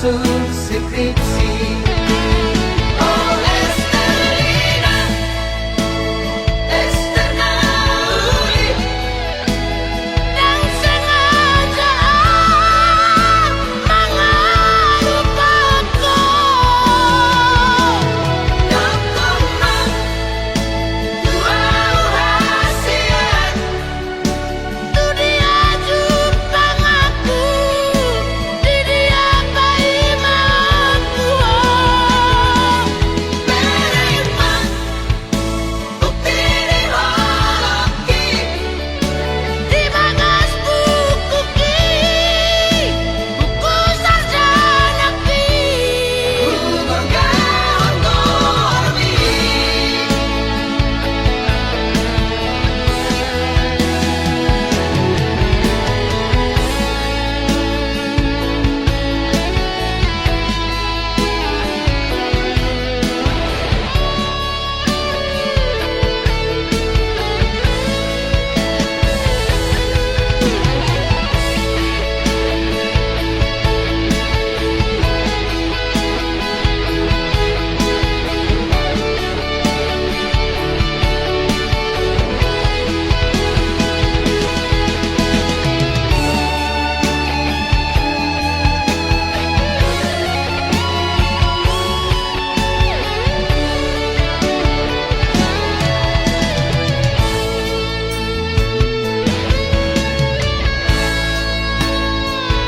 menyusun skripsi. Oh Esterlina, Esternauli, yang sengaja mengelupaku. Dokumang dua hasian, Tu dia jumpa aku, di dia bayi mauku. Beriman bukti di holoki, Di bagas buku buku sarjana Gurgaon Gormi.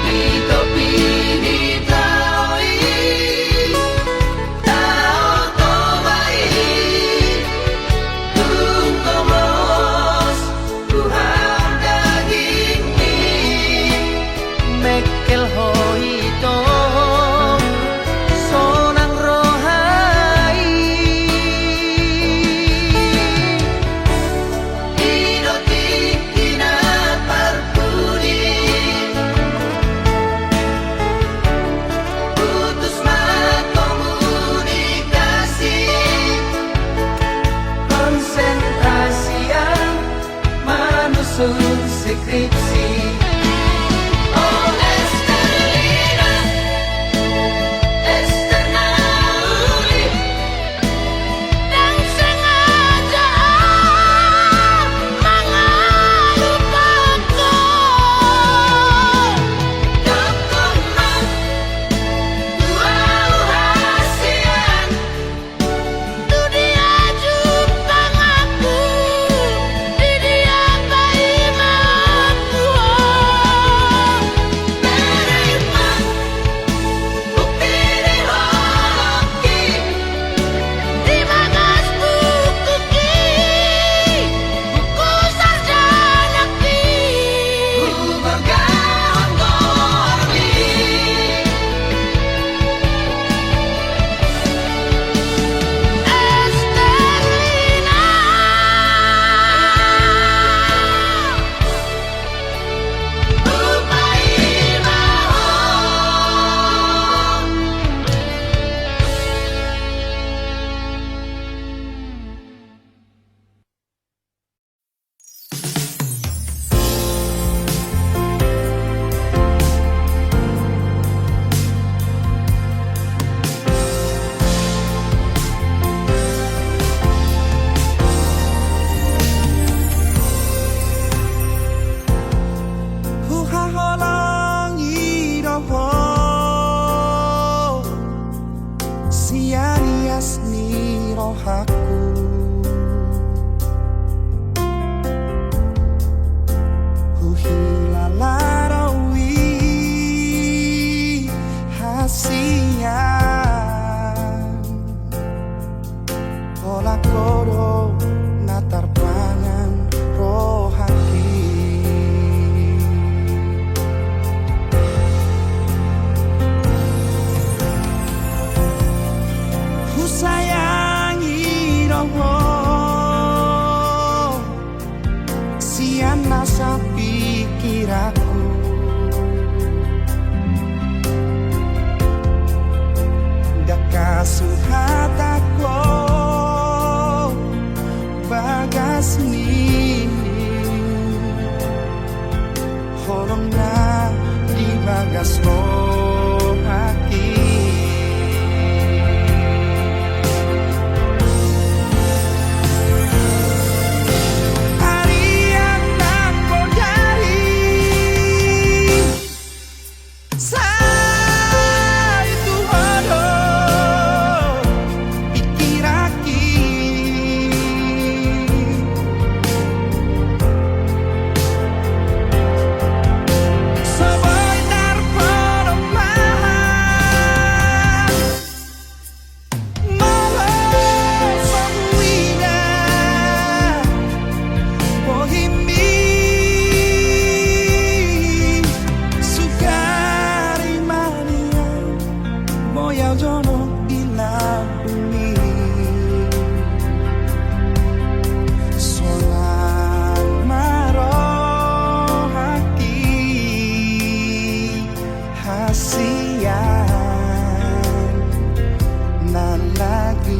Dito pinitawi, tao tobai, tungkomos, Tuhan daging mi, mekel hoito, sonang rohai, idoti kinaparpudi. Putus komunikasi, konsentrasi yang menyusun skripsi. Oh Esterlina, Esternauli, yang sengaja mengelupaku. dokumang dua hasian, Tu dia jumpa aku, di dia bayi mauku. beriman bukti di holoki, Di bagas buku buku sarjana Gurgaon Gormi. Esterlina. Upai mahon. Huhaholang iroho sianias ni rohaku huhilalarawi hasian ola koro natarpangan rohaki. Ku sayangi roho sian nasa pikiraku dakasuhatako bagas ni horong na di bagas rohaki. hasian nan lagu.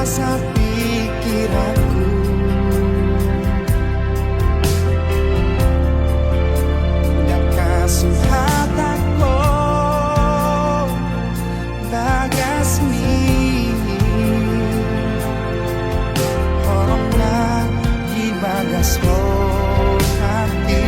Rasa pikiranku nakasuhatako bagasmi horong na ibagas mo hati.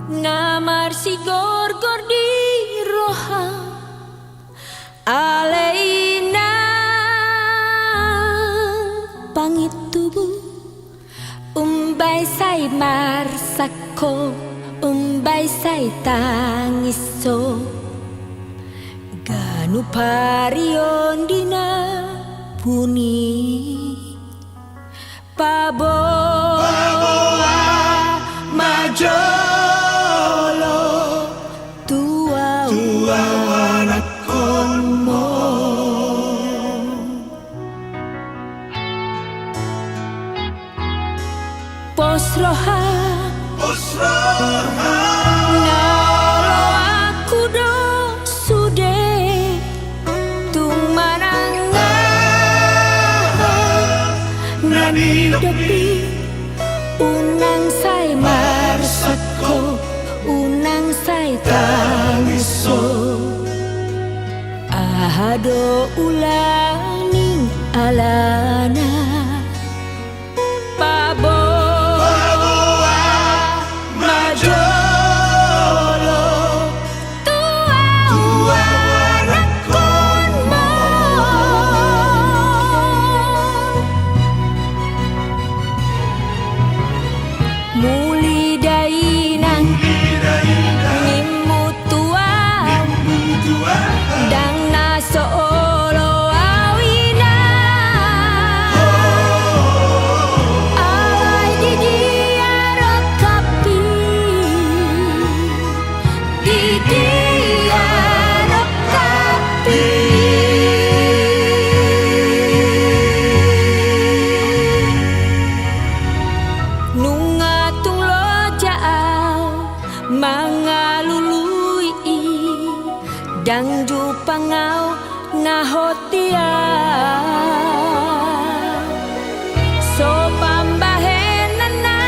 Namar si gor-gor di roha Aleina pangit tubuh Umbai say marsako Umbai say tangiso Ganu parion dina puni Paboa majolo tua anak konmo posroha nalo aku do sude tung mananga nani depi unang sai tangiso ahado ulaning alana paboa majolo tua wanakon mo muli dainang nimutuan dang nasoolo awina alay di diarok kapi di diarok kapi nunga tulo jaaw mangalului dang jupangaw nahotia so pambahenan na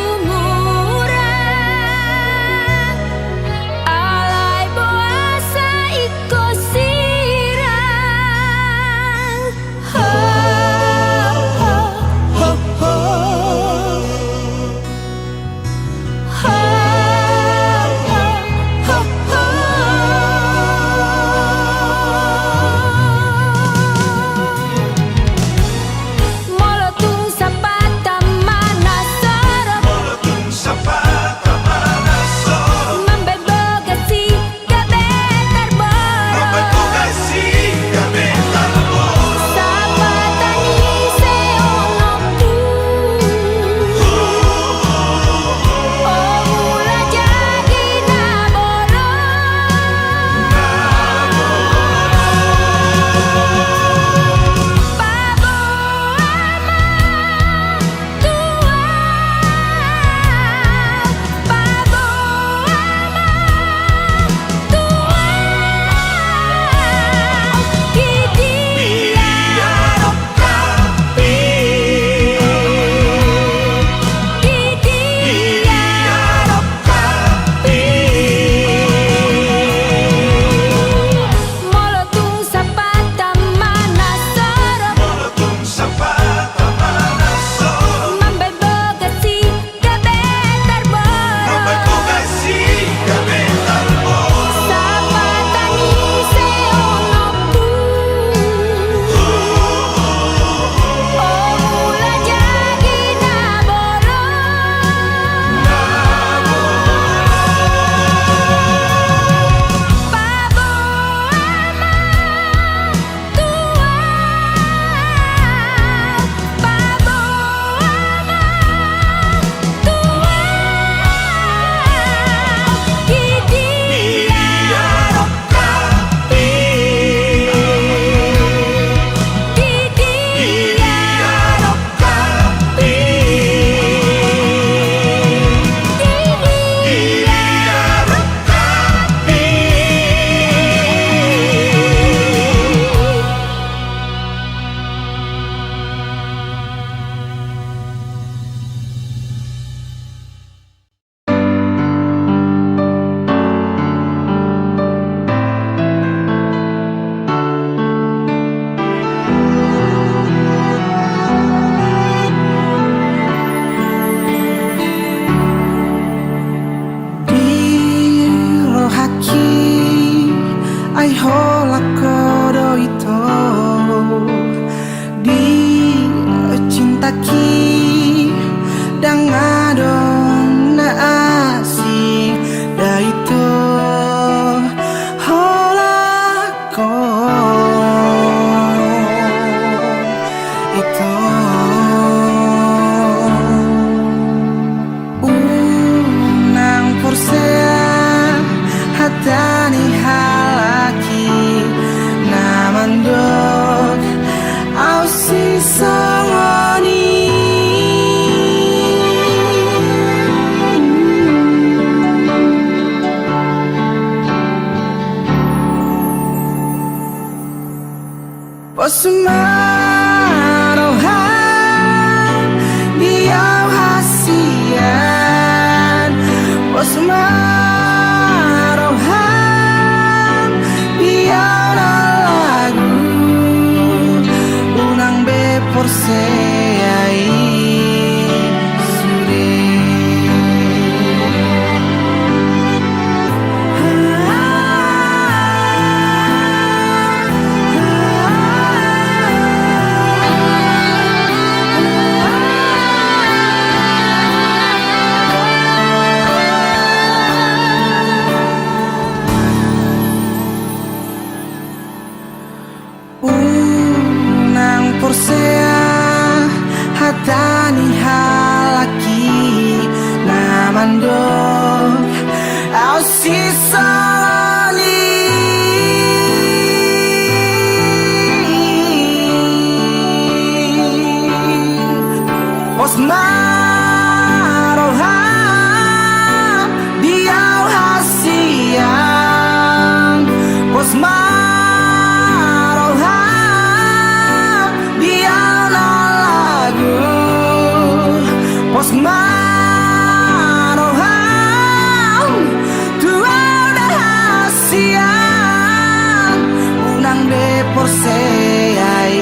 umuran alay boasa iko sirang ho ho ho ho ho ho ho Molotong sapata manasarap Mambebogasi kabetar borok Sapata ni seonokku Omula jadi Molotong sapata manasarap Mambebogasi kabetar borok Sapata ni seonokku Omula jadi Ai hola kodo ito di cintaki dang adon na asik da ito hola ko ito unang porsen hatani halaki namandog au si sangoni maroham tua rahasia unang de por seai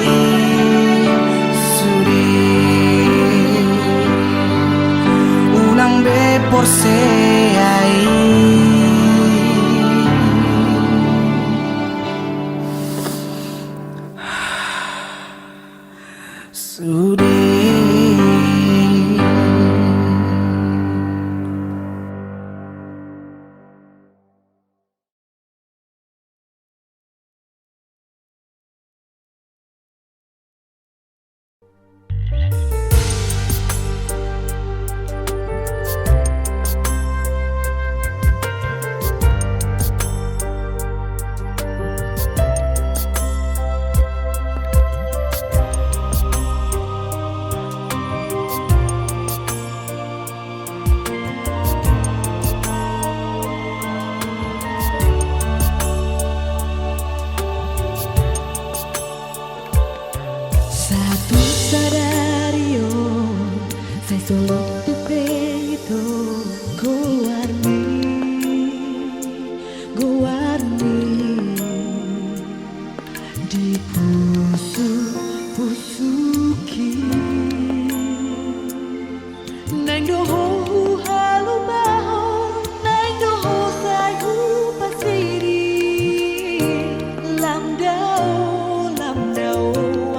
sudi unang de por seai Satu sadario sai solo tu peito guarni di pusuki nang doho halu baho nang doho sai hu pasiri lamdao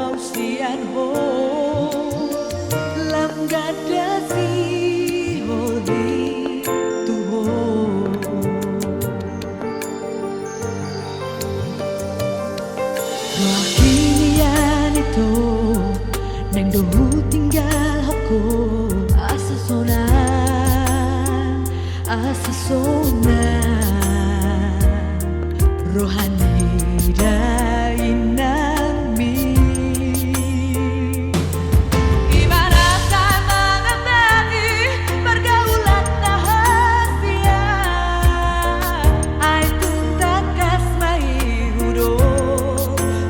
au sian ho lam gada si ho di tu ho wakinian itu nang dohu tinggal hoko asa sona rohani dainami gimana saya mengenali pergaulan rahasia ai tuntas kasmai hudo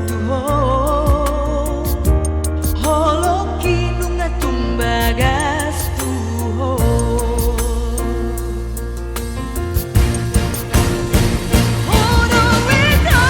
tuho holoki nunga tumbagas tuho Hono wito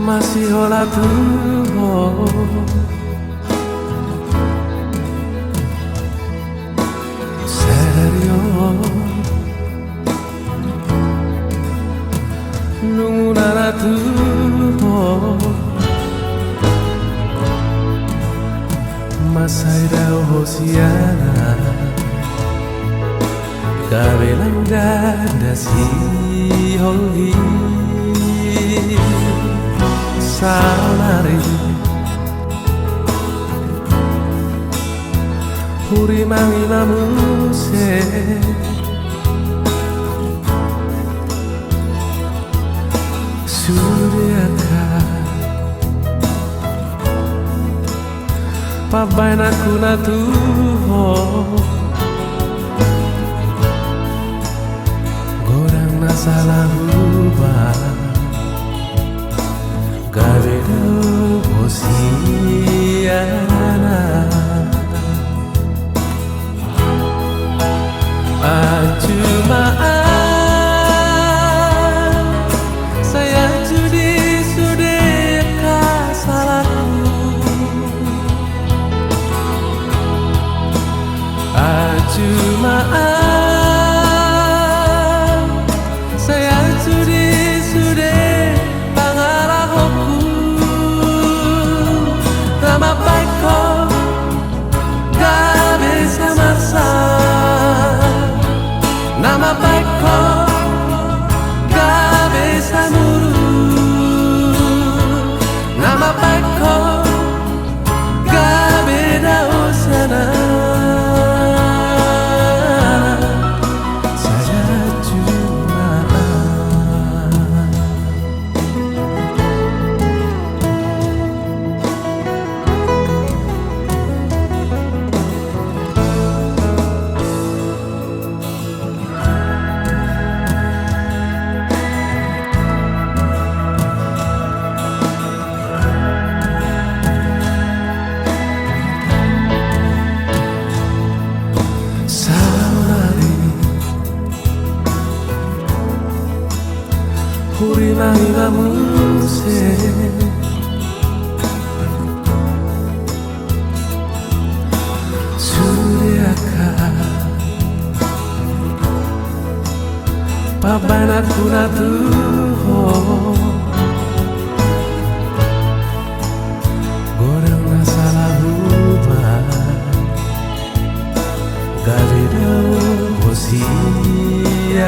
masih olah tuh serio nungu nara tuh masai dao hosiana kabelang dada si holi saunari huri mangi namuse suryaka pabain aku natuho gorang nasalah ubah gabedo hosiana acumaan saya judi sudeka salahku acumaan saya judi sude pangarahku nama baikku gak bisa masa nama baikku gak bisa nurut nama baikku gak beda usiana saya cuma huri mangi namuse suryaka pabain aku natuho gorang nasalah ubah gabedo hosiana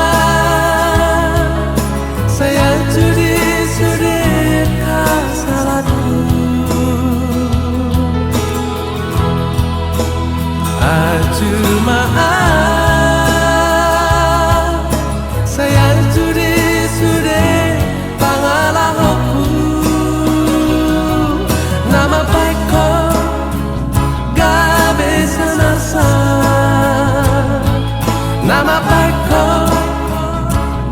acumaan saya judi sudeka salahku acumaan saya judi sude pangalahku nama baikku gak bisa nasa nama baikku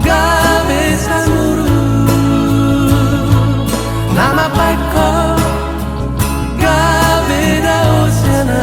gak bisa nurut nama baikku gak beda usiana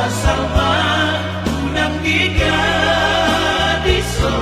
Salva unang giga di so.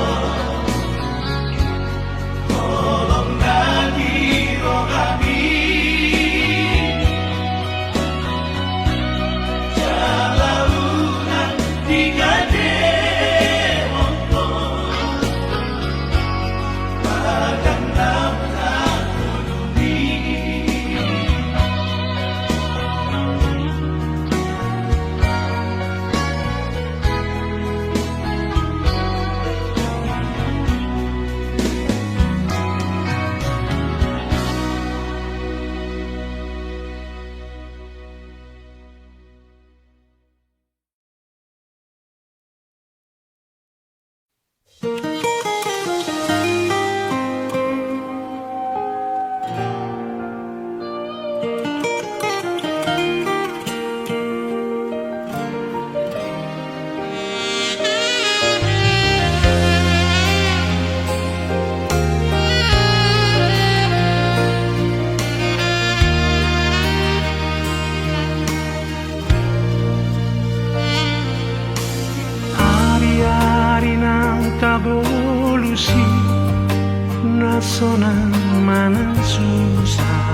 manan susah.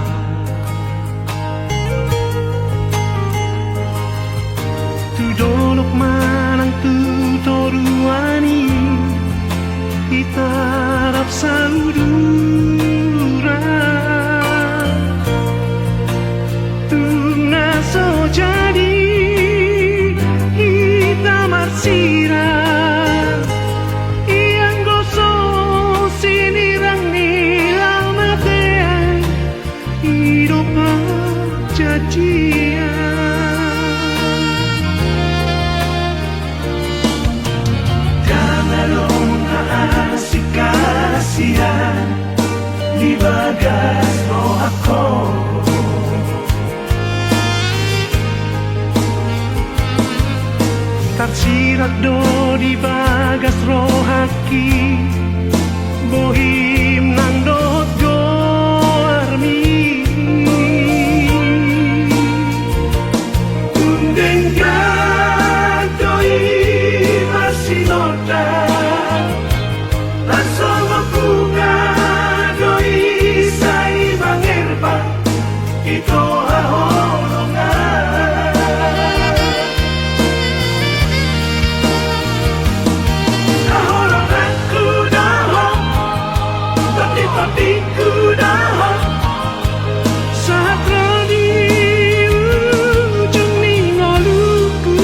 Tu dolok manang tu toruani itarap saludura. Tu naso jadi kita marsira. Di bagas roh aku tersirat do di bagas roh haki bohim nandot goarmi undeng gadoi masih noda langsung aku ito ahorongan ahorongan ku dahon tapi ku dahon saat rodi ujung ningoluku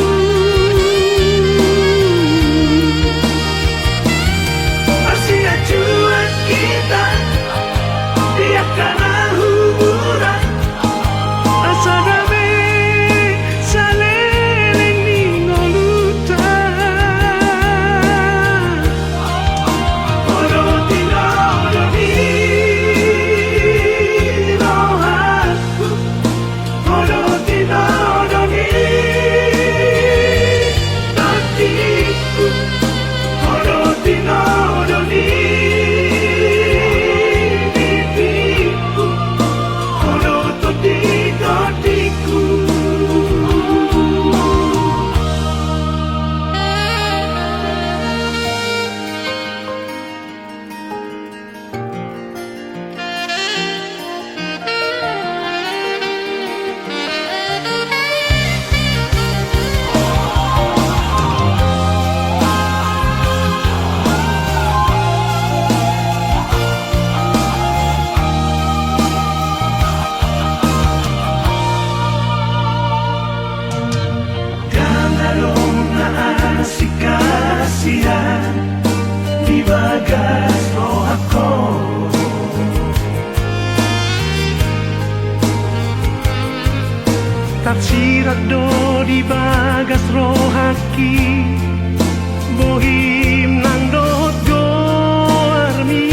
masih acuan kita biarkan di bagas roh aku tersirat do di bagas roh haki bohim nandot goarmi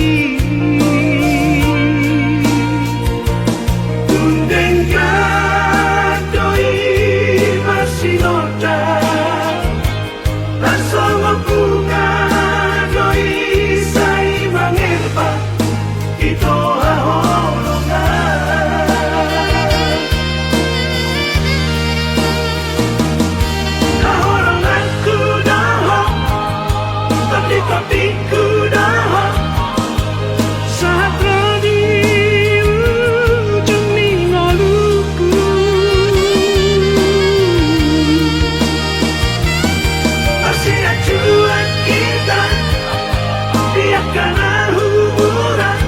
undeng gadoi masih noda langsung aku ngadoi say mangerpa ito ahorongan ahorongan ku dahon tapi ku dahon saat rodi ujung ningoluku masih acuan kita biarkan hubungan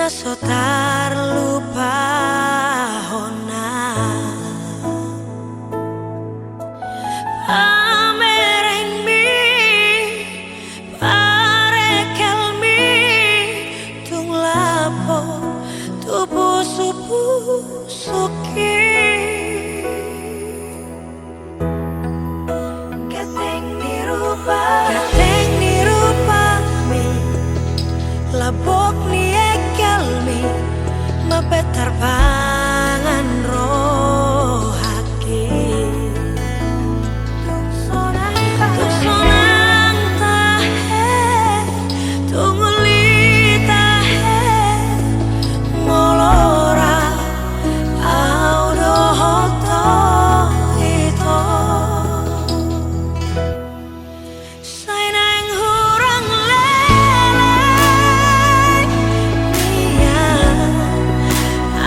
sotar lupa hona pamereng mi parekel mi tung lapo tupu supu suki kateng ni rupa mi labok ni ekel mi mabetar pangan rohake tuk sonang tahe tunguli tahe molora audo hoto ito sainang hurang lele nia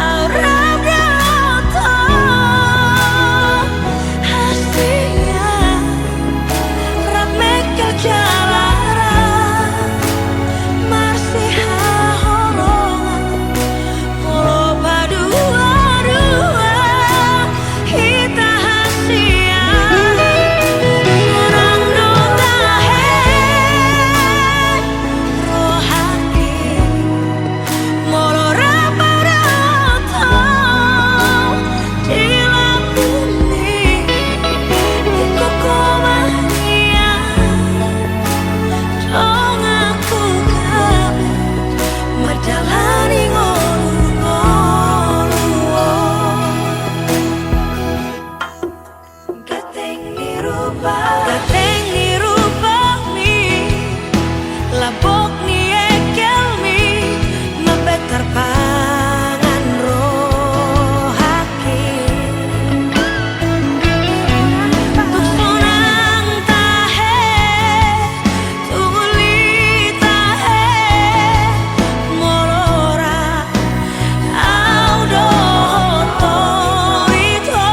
aurab doto hasia ramekel jalara marsiha holongan molo badua-dua hita hasia orang dotahe rohani molo rapadoto dilapuni ikokomania dong aku gabe majalani ngolu-ngolu gateng ni rupa mi labok ni ekel mi mabetar pangan rohake tuk sonang tahe tunguli tahe molora audo hoto ito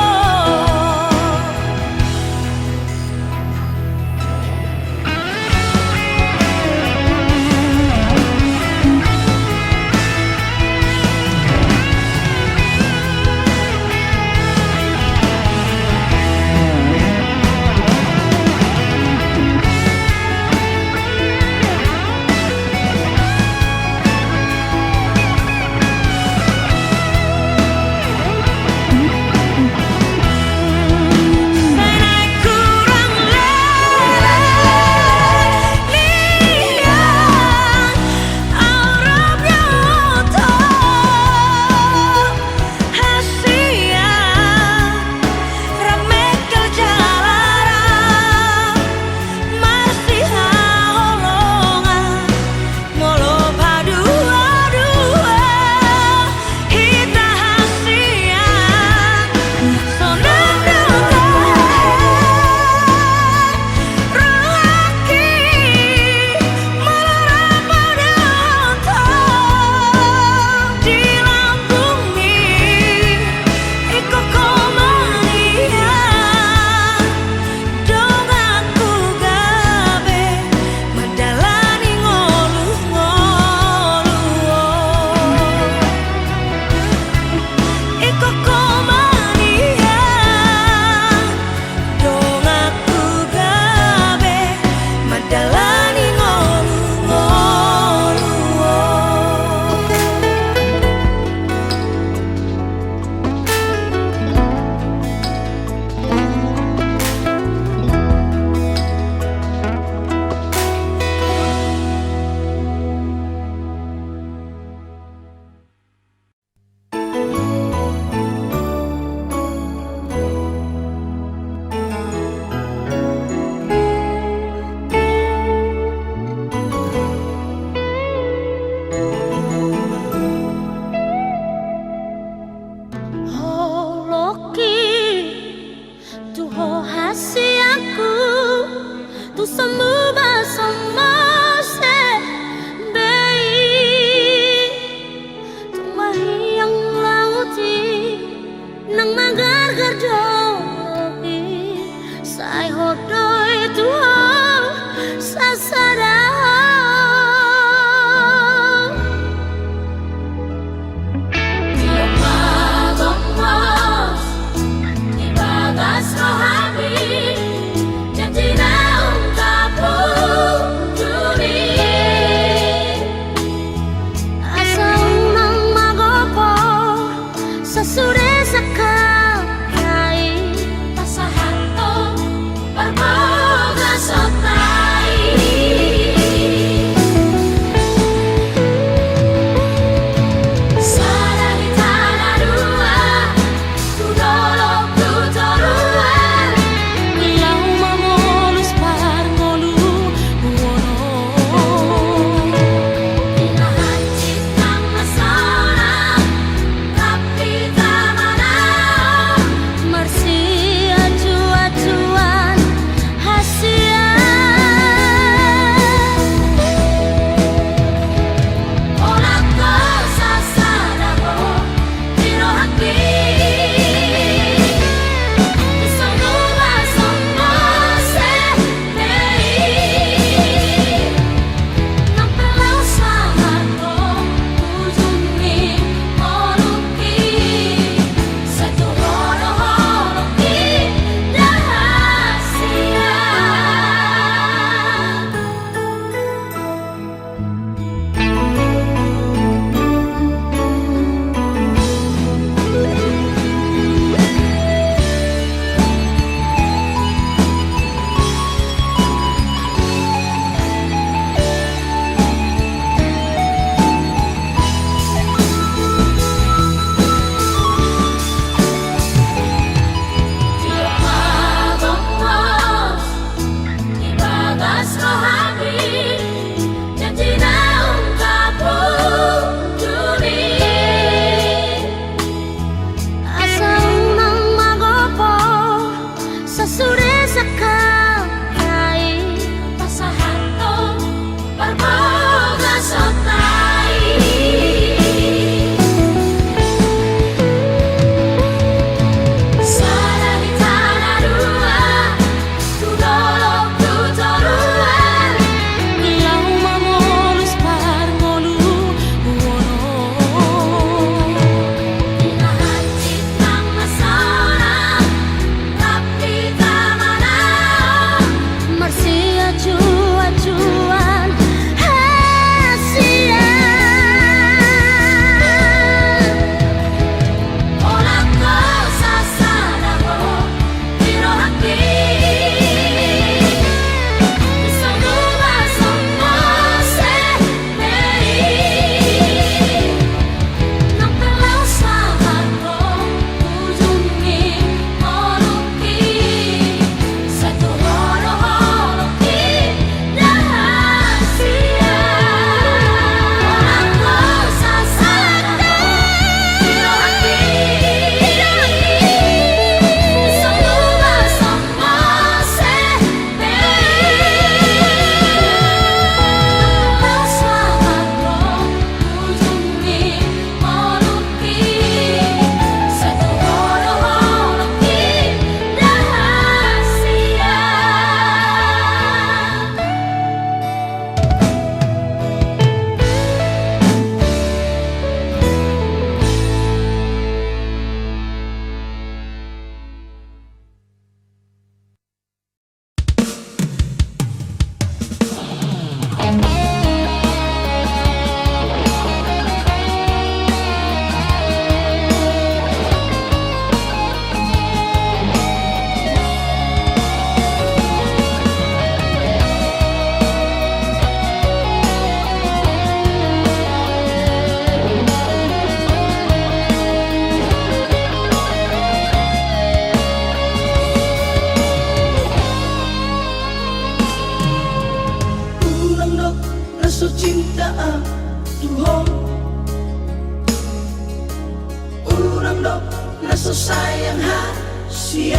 Sanai kurang lele liang aurab doto hasia ramekel jalara marsiha holongan molo badua-dua hita hasia sonang dotahe rohaki molo rapadoto dilambungi ikokomania dong aku gabe madalani ngolu-ngolu ikokomania dong aku gabe madalani ngolu-ngolu Holoki tuho hasiaku tu sembu basama se bei tu mahiyang lauti nang magar gardoki sai hodoi tuho sasada naso cinta Tuhan. Urang dok naso sayang hasia.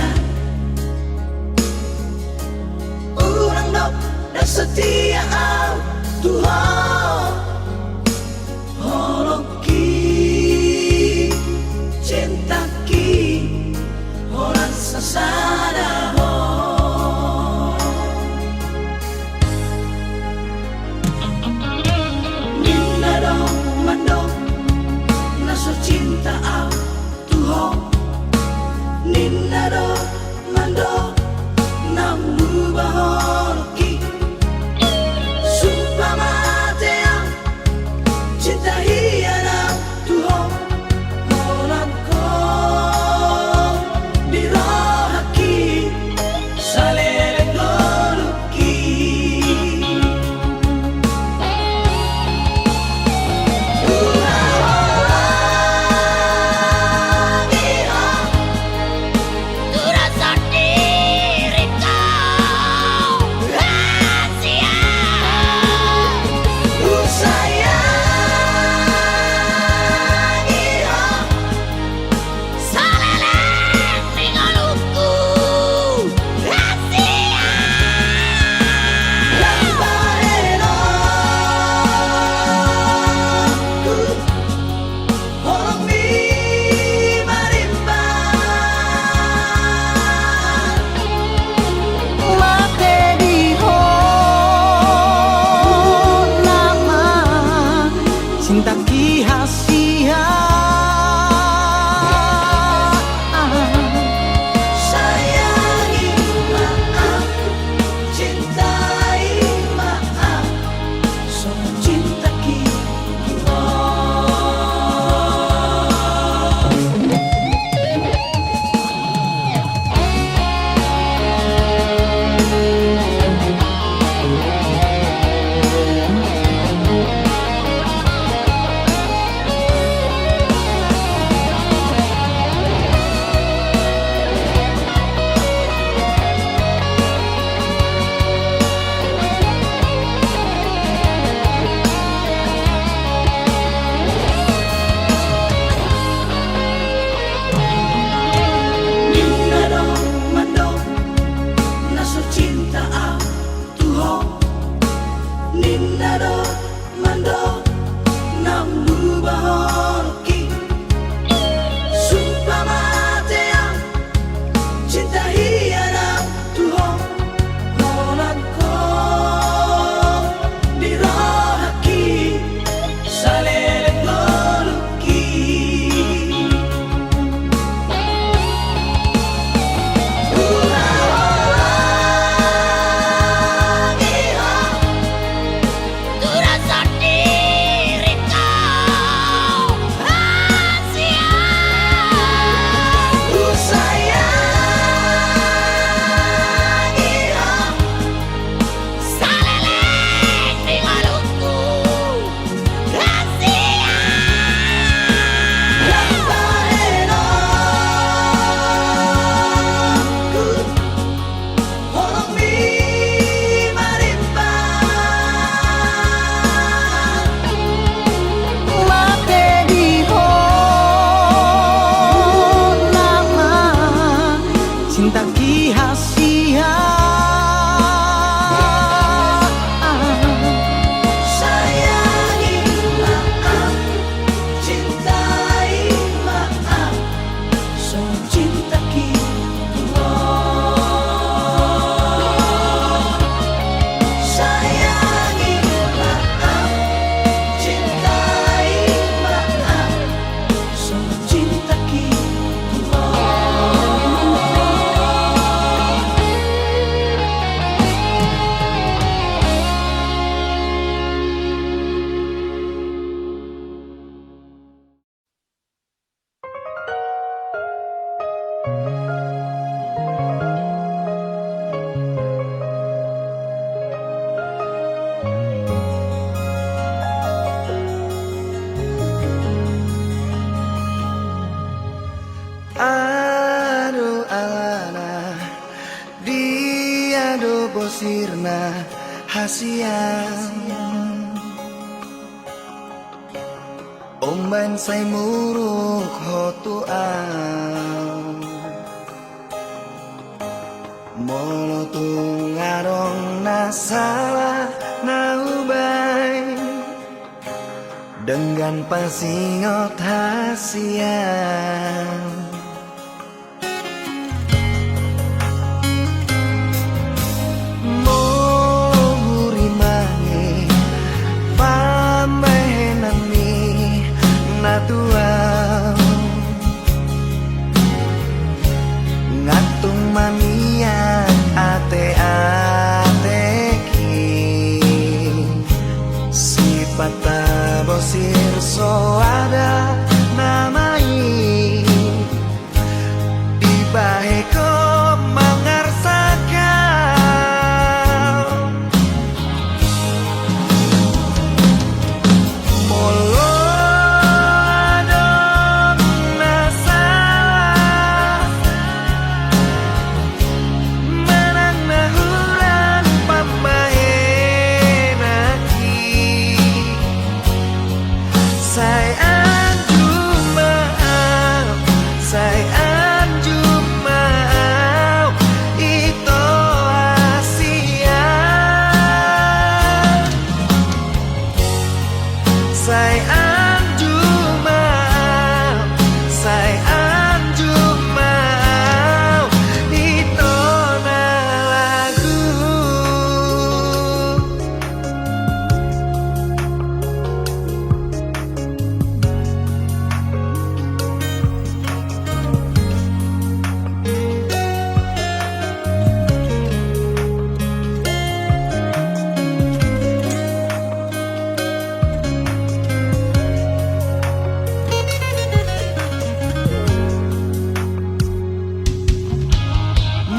Urang dok dan setia Tuhan. Holoki cintaki orang sasada ho. Ninda dong mandong naso cinta Tuhan. Ninda dong mandong namu baholoki. Sumpah mati yang cinta hiana Tuhan. Orang kau dirahaki salele goluki. Rasa diri kau rahasia. Saleleng ningaluku rahasia. Mate di ho lama cinta ki hasia. Sayangi maaf, cintai maaf, so cinta ki Ninda dong mandong naso cinta Tuhan. Ninda dong mandong namu baholoki. Sumpah mati yang cinta hiana Tuhan. Orang kau dirahaki salele goluki. Rasa diri kau rahasia. Saleleng ningaluku rahasia. Mate di ho lama cinta ki hasia. Sayangi maaf, cintai maaf, so cinta ki sayangi maaf, cintai maaf, so cinta ki Aduh alana dia do bosirna hasiang. Tumben say muruk hotuan Molo tungarong nasalah naubay Dengan pasingot hasian Mohuri mangi pamenami natuang Ngatung mania ate-ateki Sipata bosir so ada namai Di baheko mengarsakan Molo adong nasalah Menang nahuran pamahenaki Say anju maaf Say anju maaf Ito Asia Say anju maaf Say anju maaf Ito na lagu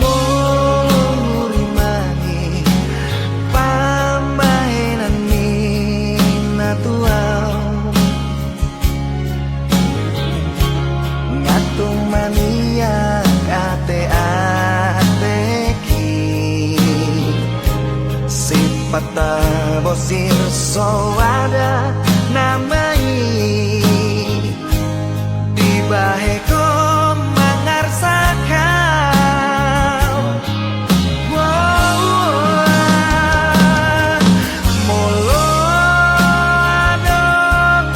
Mohuri mangi pamainan minatuang Ngatung mania ate-ateki Sipata bosir so ada namai Di baheko mengarsakan Molo adong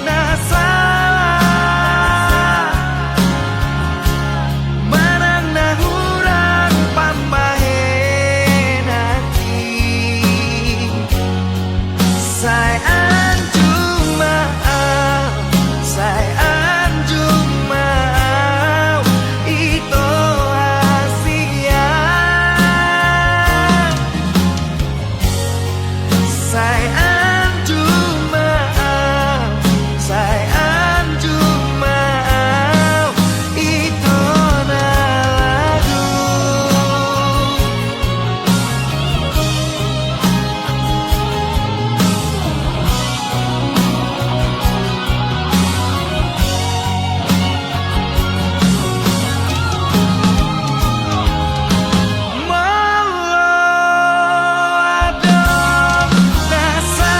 nasalah Menang nahuran pamahenaki Say anju maaf Say anju maaf Ito Asia Say anju maaf Say anju maaf Ito na lagu Molo adong nasalah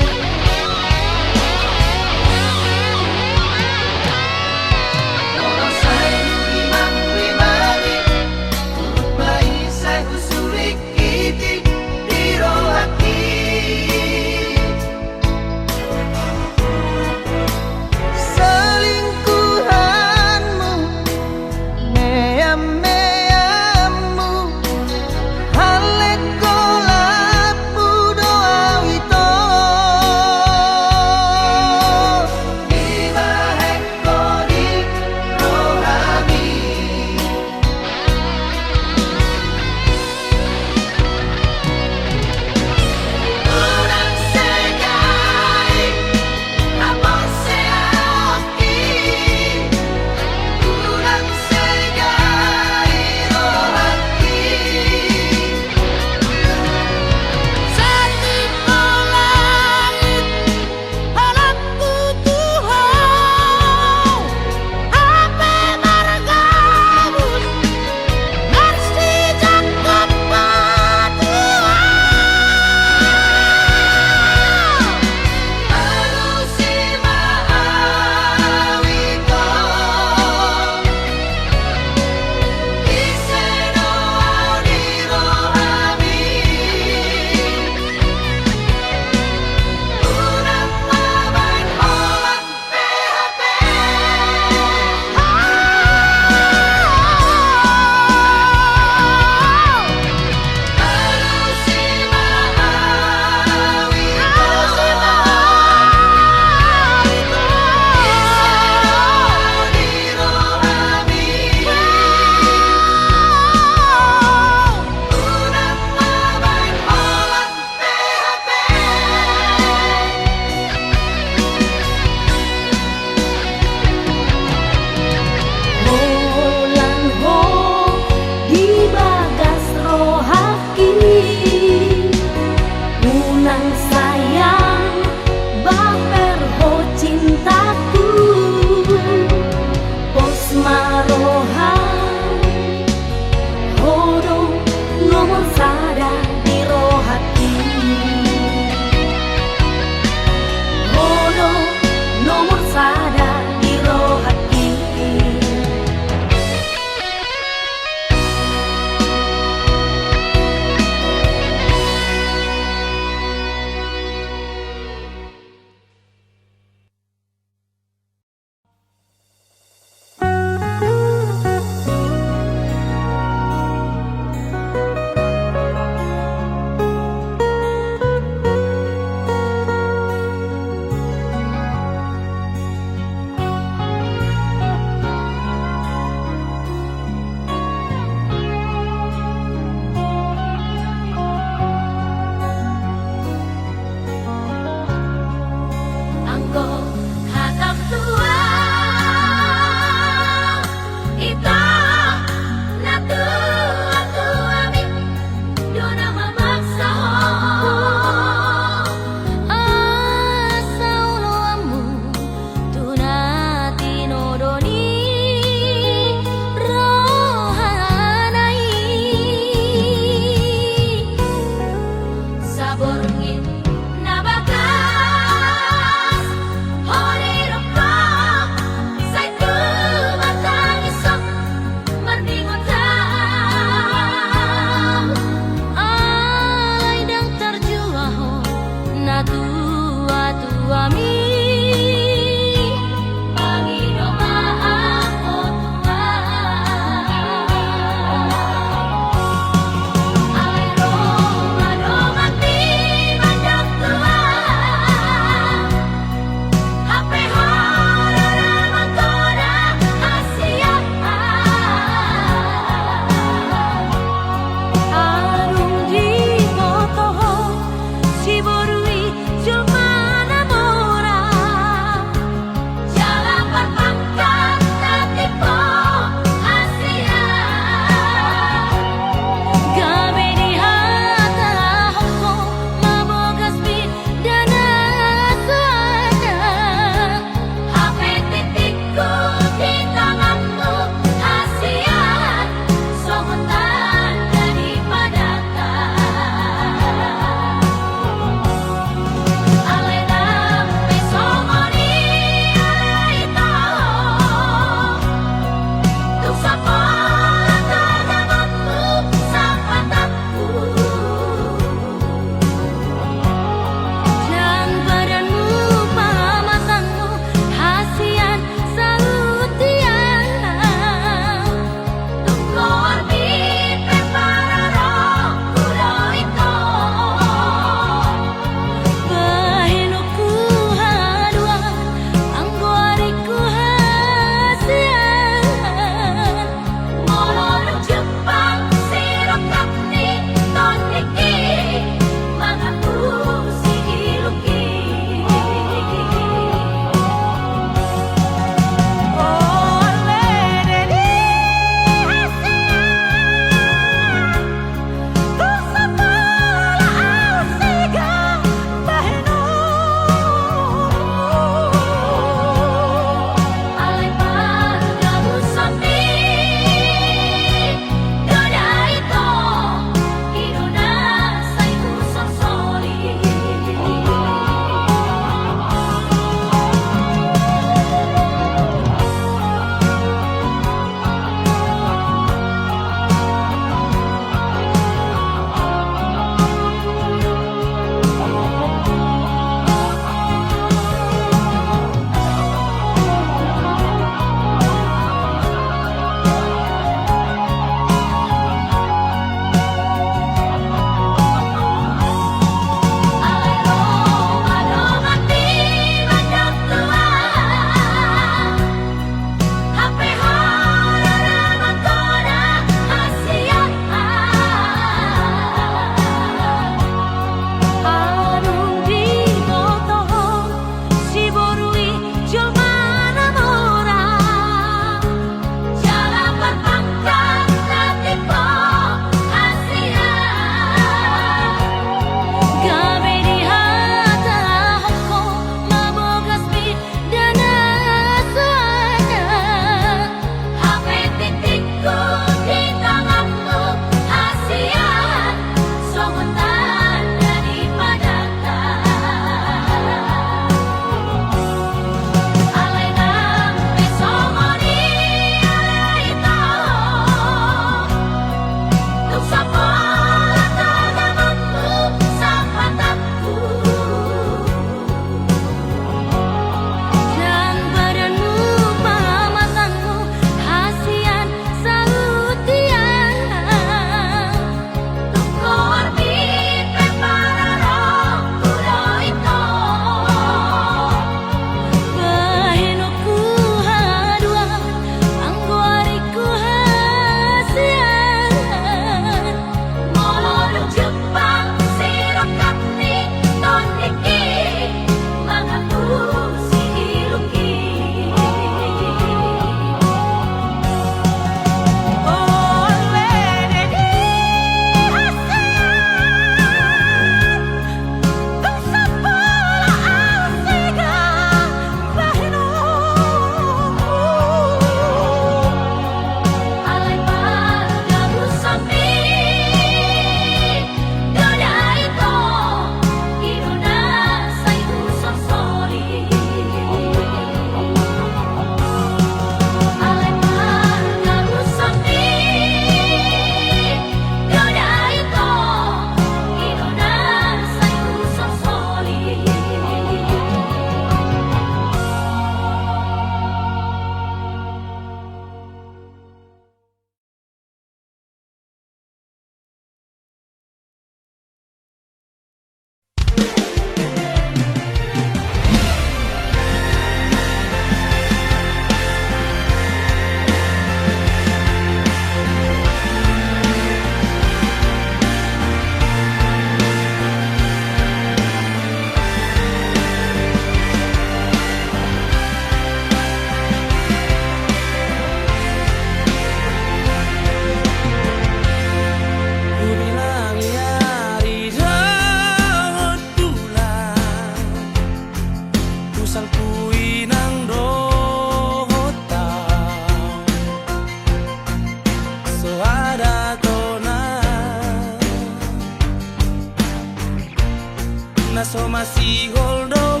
masih holdo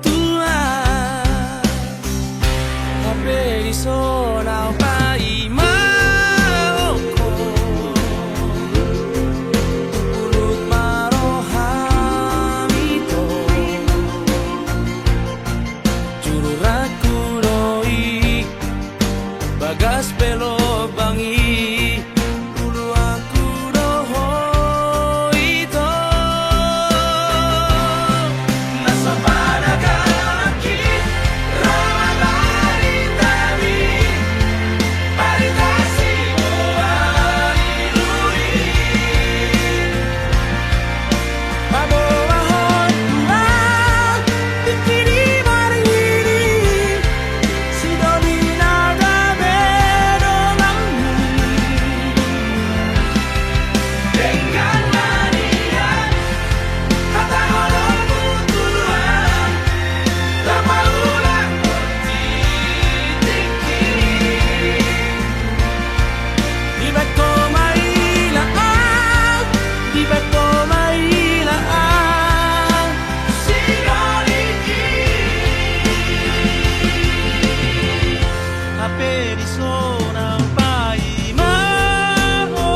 tua Hape di sona pai maoko Ulut marohamito Juru raku doi Bagas pelo bangi Ulu aku doho ito Nasa panagaki Rama baritami Baritasi buhay Mabawahon tuwa Tikiri mariri Si domina davvero Dengan manian Kata olongmu tuduhan Lama ulang bertitiki Di beko mailaan Di beko mailaan Sinoliki Hape di sona pai maoko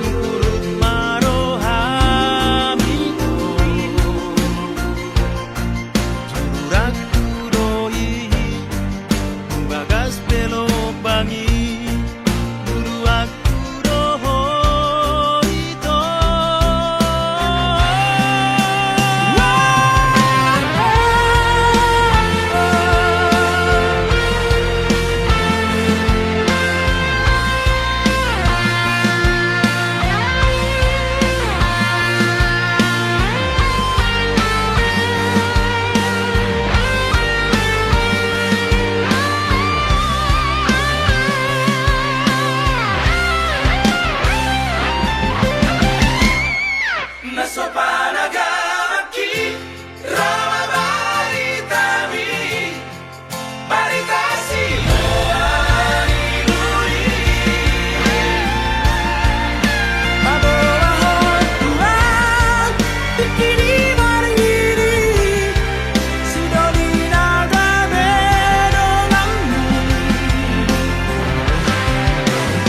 Urut marohamito Juraku doi Bagas pelo bangi Dulu aku doho ito Nasa panagaki Rama baritami Baritasi buhay Mabawahon tuwa Tikiri mariri Si domina davvero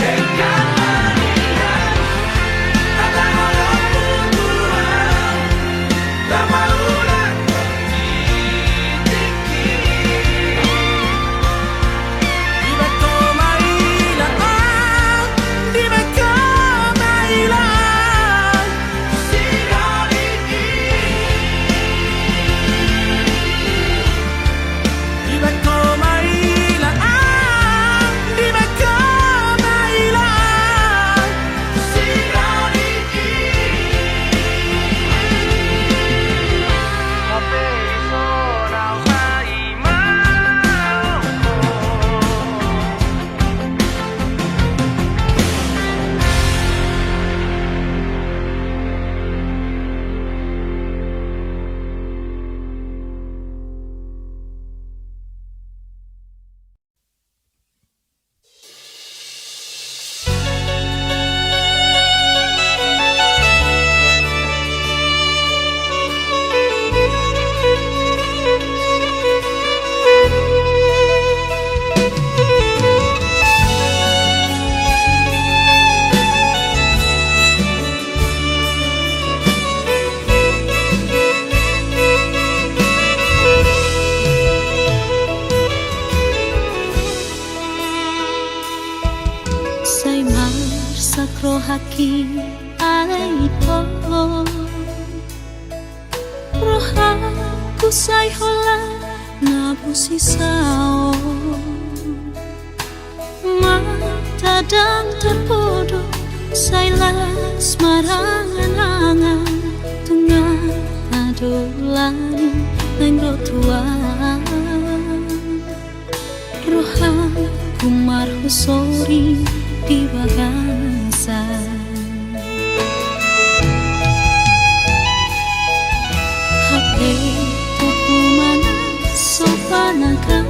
Dengan manian Kata olongmu tuduhan Lama ulang bertitiki Di beko mailaan Di beko mailaan Sinoliki Di beko mailaan Di beko mailaan Sinoliki Hape di sona pai maoko Say mar sakro haki aito Rohaku say hola nabusisao Matadang terpodo say las marangan-angan Tunga adolani nang rotuan Rohaku marhusori di bagasan Hape tukumana sopanakan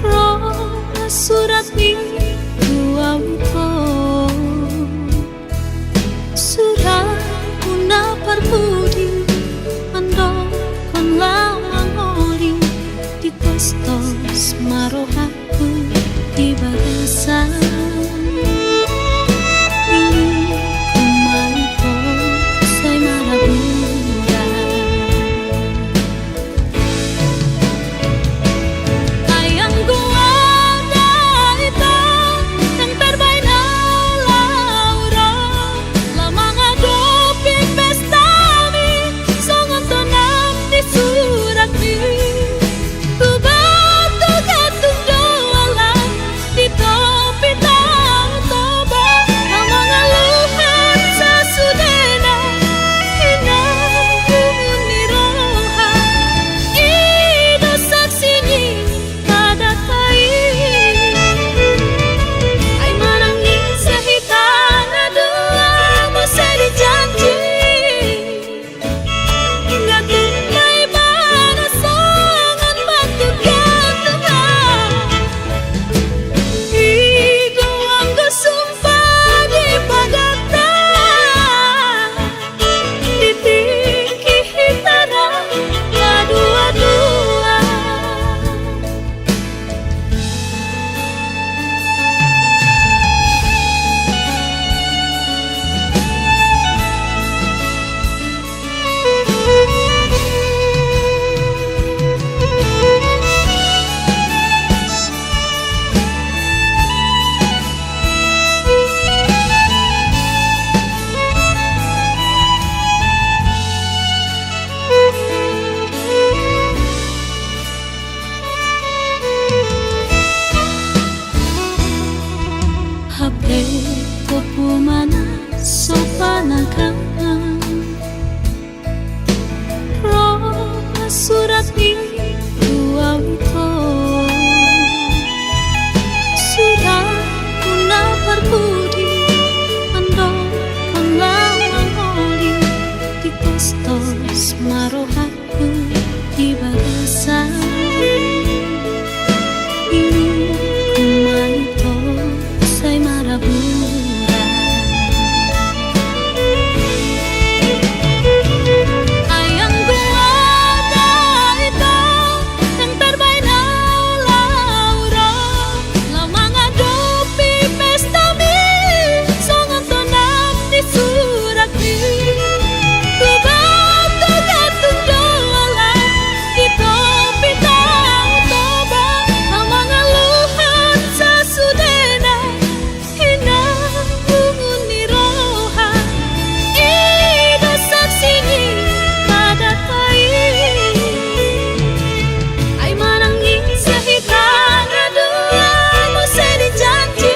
Roh surat ni dua di bagasan. Ini kumarito say marabura. Ayang gua na ito yang terbay na laura. Lamang agopin pestami songon tonam di surat mi. Kubato gatong doalan di topi tang toba. Ang mga luhat sa sudena hinahungon ni Roha. Ida saksini kada tayo ay marangin sa hitana doa mo sa dijanji. Gatong may banasongan patugat-tugat. Igo ang gusumpa di pagatan. Ditingki hitara kadua-dua. Hape ko pumana so panagang Ro surat dua ito sudah kuna perpudi ando lamang oli di postos marohaku di bagasan. Ini kumanito say marabura. Ayang gua na ito yang terbay na laura. Lamang adopi pestami songon tonam di surat mi. Kubato gatong doalan di topi tang toba. Ang mga luhat sa sudena hinahungon ni Roha. Ida saksini kada tayo ay marangin sa hitana doa mo sa dijanji.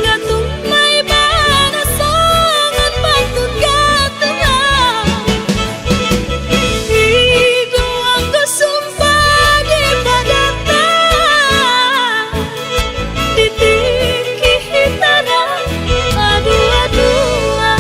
Gatong may banasongan patugat-tugat. Igo ang gusumpa di pagatan. Ditingki hitara kadua-dua.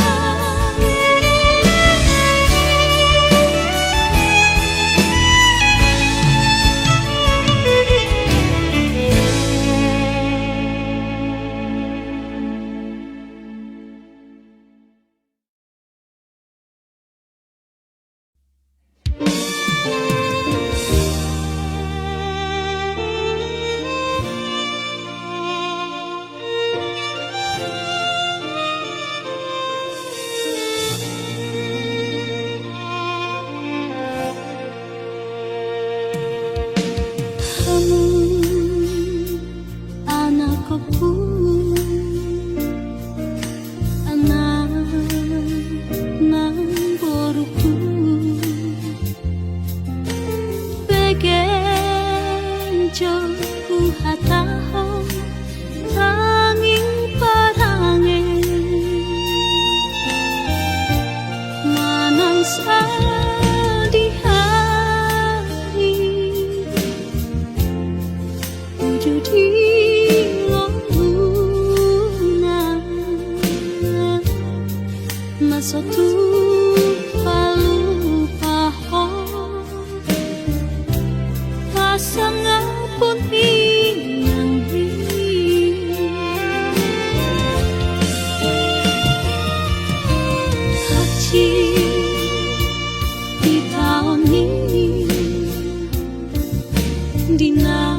Kamu anakku, anak nang boruku. Begenjo hataho tanging parange manang di hari wujudi ngomuna masotu palu paho pasangapun inang haji di tahun ini dina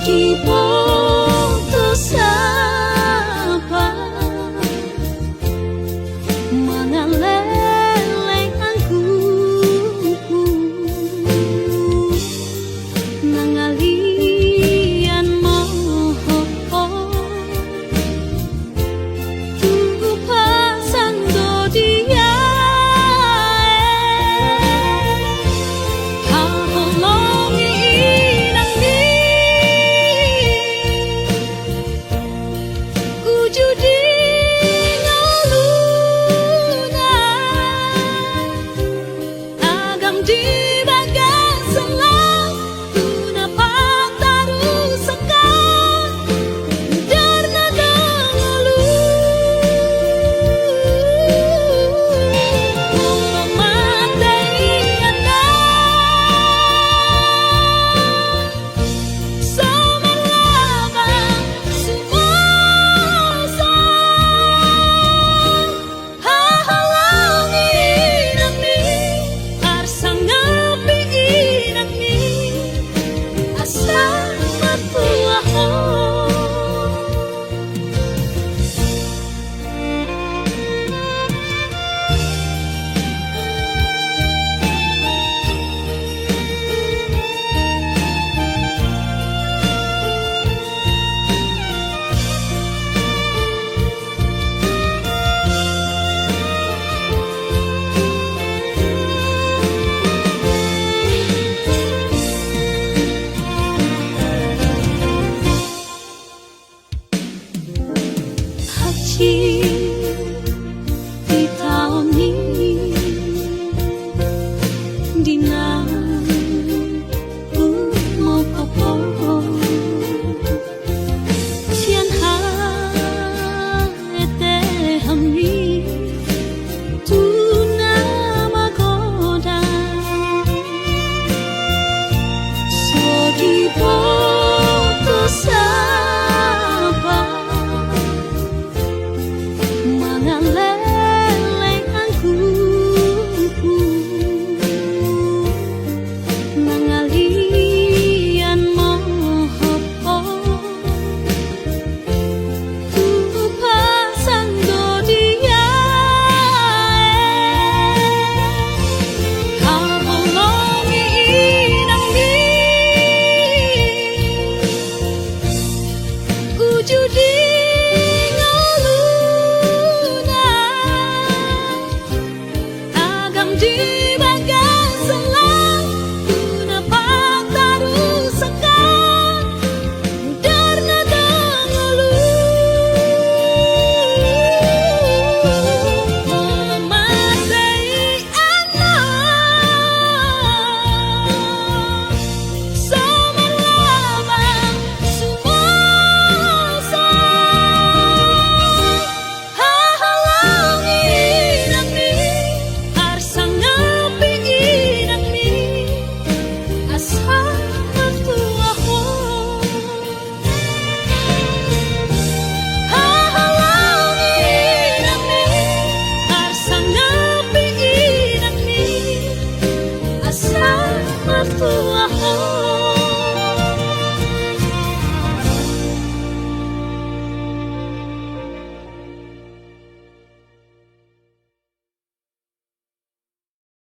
Iba